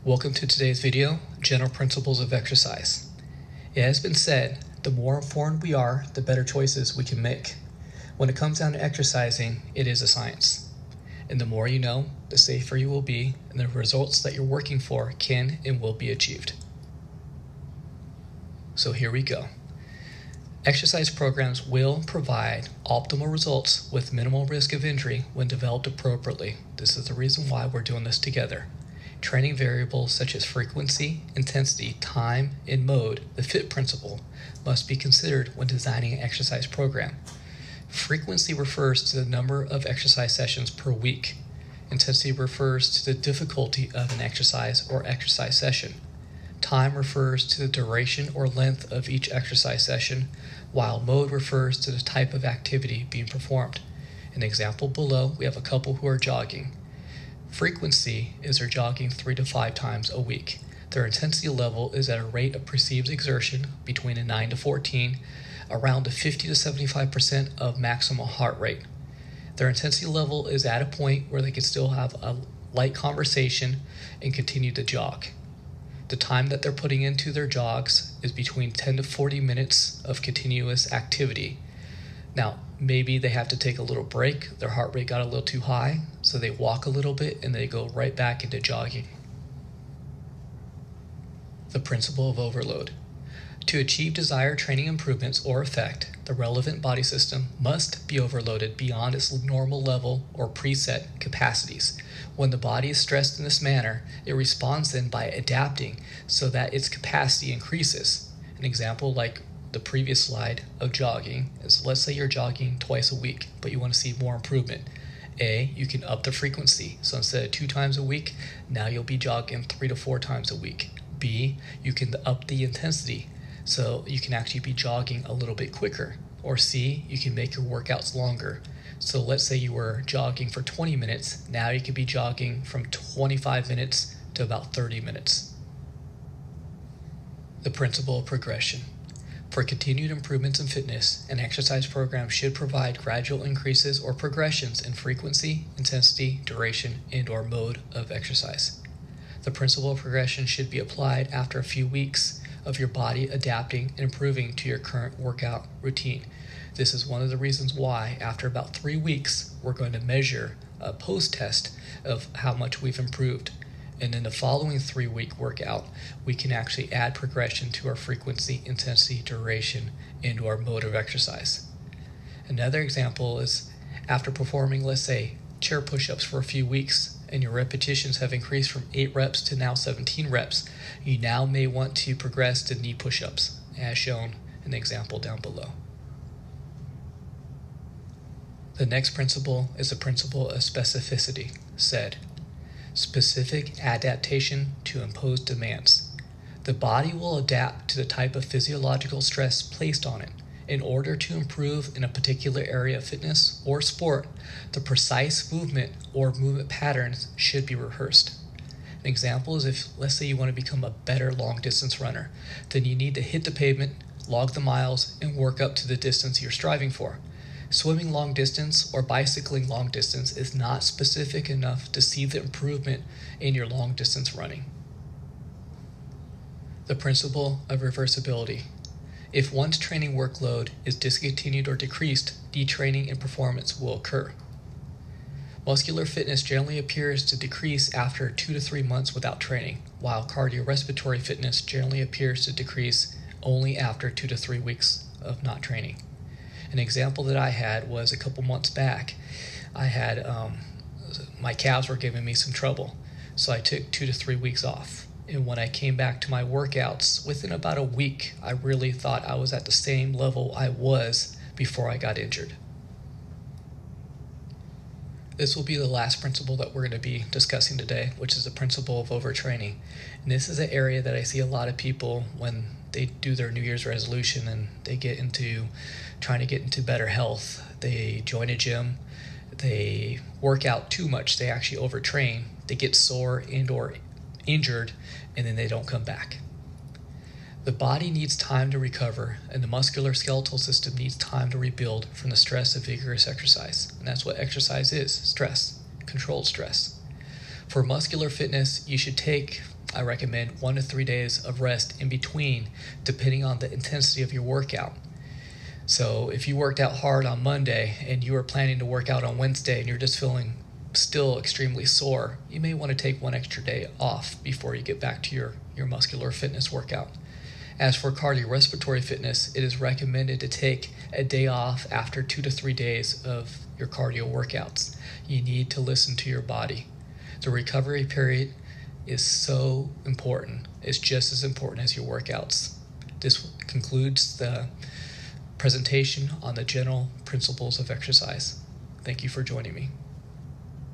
Welcome to today's video, General Principles of Exercise. It has been said, the more informed we are, the better choices we can make. When it comes down to exercising, it is a science. And the more you know, the safer you will be, and the results that you're working for can and will be achieved. So here we go. Exercise programs will provide optimal results with minimal risk of injury when developed appropriately. This is the reason why we're doing this together. Training variables such as frequency, intensity, time, and mode, the FIT principle, must be considered when designing an exercise program. Frequency refers to the number of exercise sessions per week. Intensity refers to the difficulty of an exercise or exercise session. Time refers to the duration or length of each exercise session, while mode refers to the type of activity being performed. An example below, we have a couple who are jogging. Frequency is they're jogging 3 to 5 times a week. Their intensity level is at a rate of perceived exertion between a 9 to 14, around a 50 to 75% of maximum heart rate. Their intensity level is at a point where they can still have a light conversation and continue to jog. The time that they're putting into their jogs is between 10 to 40 minutes of continuous activity. Now, maybe they have to take a little break. Their heart rate got a little too high, so they walk a little bit and they go right back into jogging. The principle of overload. To achieve desired training improvements or effect, the relevant body system must be overloaded beyond its normal level or preset capacities. When the body is stressed in this manner, it responds then by adapting so that its capacity increases. An example like the previous slide of jogging is, let's say you're jogging twice a week, but you want to see more improvement. A, you can up the frequency. So instead of 2 times a week, now you'll be jogging 3 to 4 times a week. B, you can up the intensity. So you can actually be jogging a little bit quicker. Or C, you can make your workouts longer. So let's say you were jogging for 20 minutes, now you could be jogging from 25 minutes to about 30 minutes. The principle of progression. For continued improvements in fitness, an exercise program should provide gradual increases or progressions in frequency, intensity, duration, and/or mode of exercise. The principle of progression should be applied after a few weeks of your body adapting and improving to your current workout routine. This is one of the reasons why, after about 3 weeks, we're going to measure a post-test of how much we've improved. And in the following 3-week workout, we can actually add progression to our frequency, intensity, duration, and our mode of exercise. Another example is after performing, let's say, chair push-ups for a few weeks, and your repetitions have increased from 8 reps to now 17 reps, you now may want to progress to knee push-ups, as shown in the example down below. The next principle is the principle of specificity, said. Specific adaptation to imposed demands. The body will adapt to the type of physiological stress placed on it. In order to improve in a particular area of fitness or sport, the precise movement or movement patterns should be rehearsed. An example is if, let's say, you want to become a better long-distance runner, then you need to hit the pavement, log the miles, and work up to the distance you're striving for. Swimming long distance or bicycling long distance is not specific enough to see the improvement in your long distance running. The principle of reversibility. If one's training workload is discontinued or decreased, detraining and performance will occur. Muscular fitness generally appears to decrease after 2 to 3 months without training, while cardiorespiratory fitness generally appears to decrease only after 2 to 3 weeks of not training. An example that I had was a couple months back. I had my calves were giving me some trouble, so I took 2 to 3 weeks off. And when I came back to my workouts, within about a week, I really thought I was at the same level I was before I got injured. This will be the last principle that we're going to be discussing today, which is the principle of overtraining. And this is an area that I see a lot of people when they do their New Year's resolution and they get into trying to get into better health. They join a gym, they work out too much, they actually overtrain, they get sore and or injured, and then they don't come back. The body needs time to recover, and the musculoskeletal system needs time to rebuild from the stress of vigorous exercise. And that's what exercise is, stress, controlled stress. For muscular fitness, you should take I recommend 1 to 3 days of rest in between, depending on the intensity of your workout. So if you worked out hard on Monday and you are planning to work out on Wednesday and you're just feeling still extremely sore, you may want to take 1 extra day off before you get back to your muscular fitness workout. As for cardiorespiratory fitness, it is recommended to take a day off after 2 to 3 days of your cardio workouts. You need to listen to your body. The recovery period is so important. It's just as important as your workouts. This concludes the presentation on the general principles of exercise. Thank you for joining me.